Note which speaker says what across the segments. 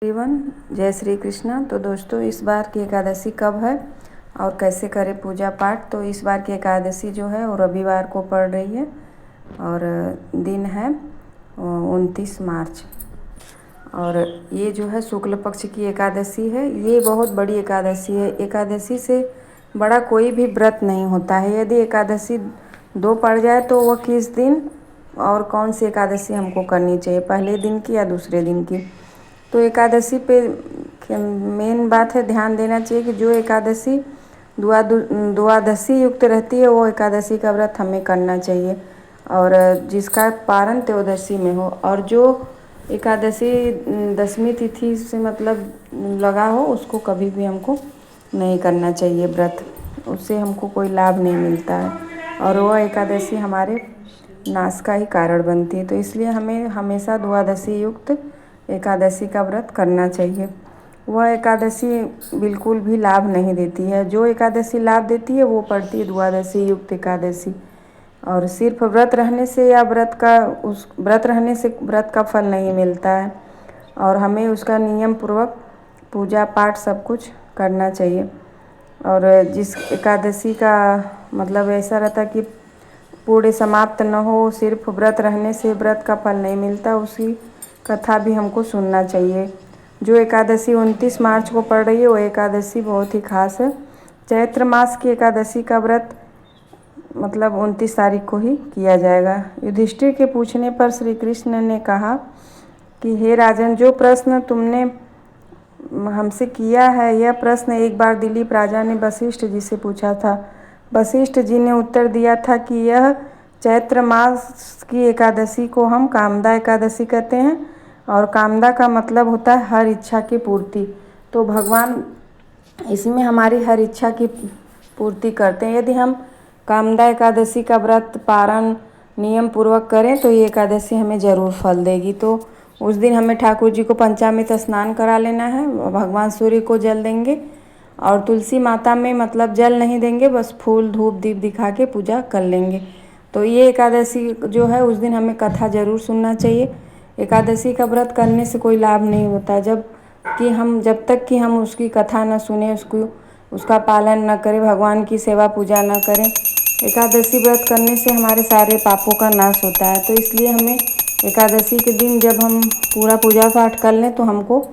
Speaker 1: Everyone, जय श्री कृष्णा। तो दोस्तों, इस बार की एकादशी कब है और कैसे करें पूजा पाठ। तो इस बार की एकादशी जो है वो रविवार को पड़ रही है और दिन है 29 मार्च। और ये जो है शुक्ल पक्ष की एकादशी है। ये बहुत बड़ी एकादशी है। एकादशी से बड़ा कोई भी व्रत नहीं होता है। यदि एकादशी 2 पड़ जाए तो वह किस दिन और कौन सी एकादशी हमको करनी चाहिए, पहले दिन की या दूसरे दिन की। तो एकादशी पे मेन बात है, ध्यान देना चाहिए कि जो एकादशी द्वादशी युक्त रहती है वो एकादशी का व्रत हमें करना चाहिए, और जिसका पारण त्रयोदशी में हो। और जो एकादशी दशमी तिथि से मतलब लगा हो उसको कभी भी हमको नहीं करना चाहिए व्रत, उससे हमको कोई लाभ नहीं मिलता है और वह एकादशी हमारे नाश का ही कारण बनती है। तो इसलिए हमें हमेशा द्वादशी युक्त एकादशी का व्रत करना चाहिए। वह एकादशी बिल्कुल भी लाभ नहीं देती है। जो एकादशी लाभ देती है वो पड़ती है द्वादशी युक्त एकादशी। और सिर्फ व्रत रहने से या व्रत रहने से व्रत का फल नहीं मिलता है, और हमें उसका नियम पूर्वक पूजा पाठ सब कुछ करना चाहिए। और जिस एकादशी का मतलब ऐसा रहता कि पूरे समाप्त न हो, सिर्फ व्रत रहने से व्रत का फल नहीं मिलता, उसी कथा भी हमको सुनना चाहिए। जो एकादशी 29 मार्च को पड़ रही है वो एकादशी बहुत ही खास है। चैत्र मास की एकादशी का व्रत मतलब 29 तारीख को ही किया जाएगा। युधिष्ठिर के पूछने पर श्री कृष्ण ने कहा कि हे राजन, जो प्रश्न तुमने हमसे किया है यह प्रश्न एक बार दिलीप राजा ने वशिष्ठ जी से पूछा था। वशिष्ठ जी ने उत्तर दिया था कि यह चैत्र मास की एकादशी को हम कामदा एकादशी कहते हैं, और कामदा का मतलब होता है हर इच्छा की पूर्ति। तो भगवान इसमें हमारी हर इच्छा की पूर्ति करते हैं। यदि हम कामदा एकादशी का व्रत पारण नियम पूर्वक करें तो ये एकादशी हमें ज़रूर फल देगी। तो उस दिन हमें ठाकुर जी को पंचामृत स्नान करा लेना है, भगवान सूर्य को जल देंगे और तुलसी माता में मतलब जल नहीं देंगे, बस फूल धूप दीप दिखा के पूजा कर लेंगे। तो ये एकादशी जो है उस दिन हमें कथा ज़रूर सुनना चाहिए। एकादशी का व्रत करने से कोई लाभ नहीं होता जब तक कि हम उसकी कथा न सुने, उसका पालन न करें, भगवान की सेवा पूजा न करें। एकादशी व्रत करने से हमारे सारे पापों का नाश होता है। तो इसलिए हमें एकादशी के दिन जब हम पूरा पूजा पाठ कर लें तो हमको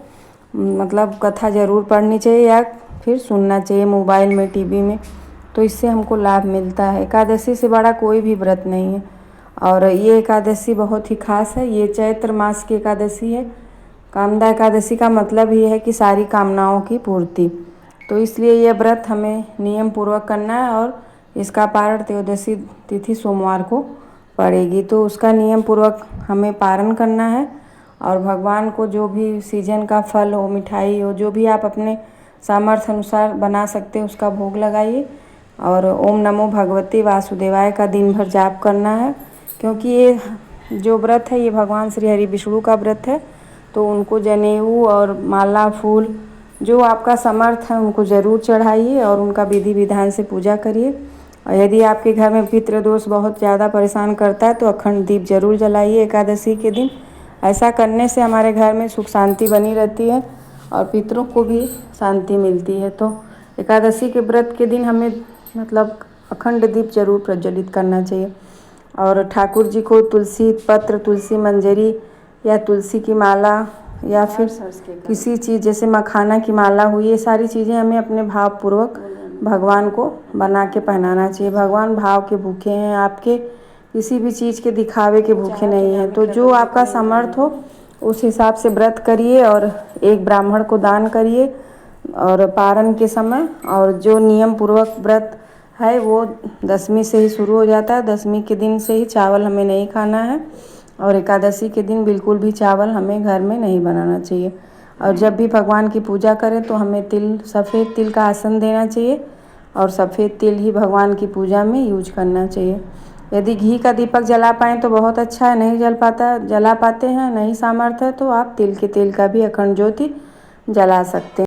Speaker 1: मतलब कथा ज़रूर पढ़नी चाहिए या फिर सुनना चाहिए मोबाइल में, टीवी में। तो इससे हमको लाभ मिलता है। एकादशी से बड़ा कोई भी व्रत नहीं है और ये एकादशी बहुत ही खास है। ये चैत्र मास की एकादशी है। कामदा एकादशी का मतलब ही है कि सारी कामनाओं की पूर्ति। तो इसलिए यह व्रत हमें नियम पूर्वक करना है और इसका पारण त्रयोदशी तिथि सोमवार को पड़ेगी। तो उसका नियम पूर्वक हमें पारण करना है और भगवान को जो भी सीजन का फल हो, मिठाई हो, जो भी आप अपने सामर्थ्य अनुसार बना सकते हैं उसका भोग लगाइए। और ओम नमो भगवते वासुदेवाय का दिन भर जाप करना है, क्योंकि ये जो व्रत है ये भगवान श्री हरि विष्णु का व्रत है। तो उनको जनेऊ और माला फूल जो आपका समर्थ है उनको ज़रूर चढ़ाइए और उनका विधि विधान से पूजा करिए। और यदि आपके घर में पितृदोष बहुत ज़्यादा परेशान करता है तो अखंड दीप जरूर जलाइए एकादशी के दिन। ऐसा करने से हमारे घर में सुख शांति बनी रहती है और पितरों को भी शांति मिलती है। तो एकादशी के व्रत के दिन हमें मतलब अखंड दीप जरूर प्रज्वलित करना चाहिए। और ठाकुर जी को तुलसी पत्र, तुलसी मंजरी या तुलसी की माला या फिर किसी चीज़ जैसे मखाना की माला हुई, ये सारी चीज़ें हमें अपने भावपूर्वक भगवान को बना के पहनाना चाहिए। भगवान भाव के भूखे हैं, आपके किसी भी चीज़ के दिखावे के भूखे नहीं हैं। तो जो आपका समर्थ हो उस हिसाब से व्रत करिए और एक ब्राह्मण को दान करिए और पारण के समय। और जो नियम पूर्वक व्रत है वो दशमी से ही शुरू हो जाता है। दशमी के दिन से ही चावल हमें नहीं खाना है और एकादशी के दिन बिल्कुल भी चावल हमें घर में नहीं बनाना चाहिए। और जब भी भगवान की पूजा करें तो हमें सफ़ेद तिल का आसन देना चाहिए और सफ़ेद तिल ही भगवान की पूजा में यूज करना चाहिए। यदि घी का दीपक जला पाएँ तो बहुत अच्छा है, नहीं जला पाते हैं, नहीं सामर्थ्य है तो आप तिल के तेल का भी अखंड ज्योति जला सकते हैं।